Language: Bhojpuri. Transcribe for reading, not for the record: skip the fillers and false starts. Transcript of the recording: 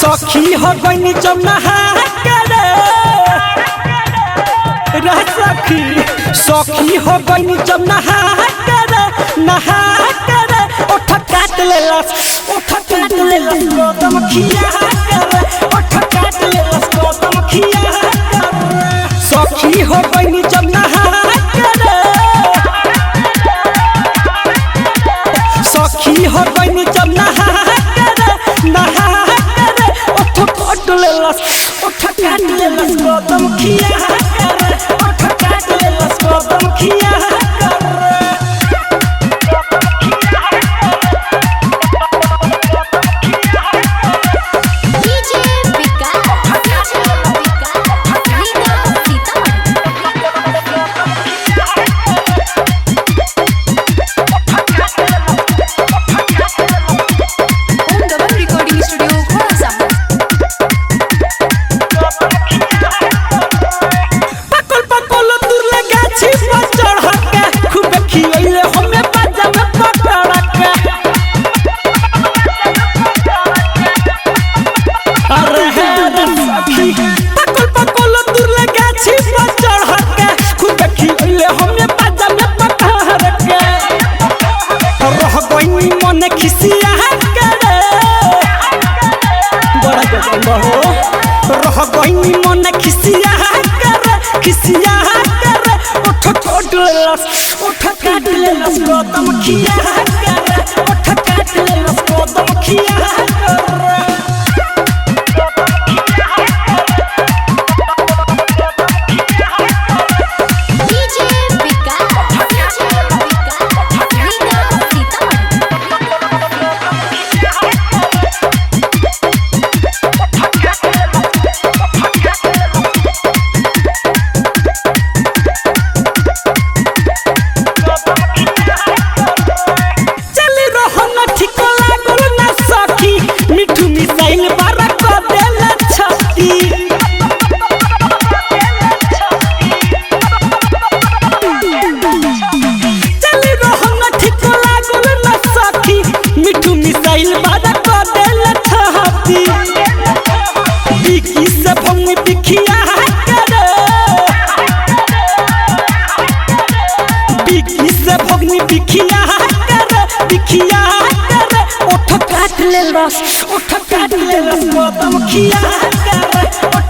सखी हो गई जब नहा करे रे सखी हो गई जब नहा करे ओठ काट लेलस कदम खिया करे ओठ काट लेलस कदम खिया करे सखी हो गई जब नहा करे सखी हो गई जब नहा ओठ काट लेलस कदम खिया करे ओठ काट लेलस कदम खिया रह गई मन खिसिया करे ओठ काट लेलस कदम खिया करे ओठ काट लेलस कदम खिया करे ओठ काट लेलस कदम खिया करे।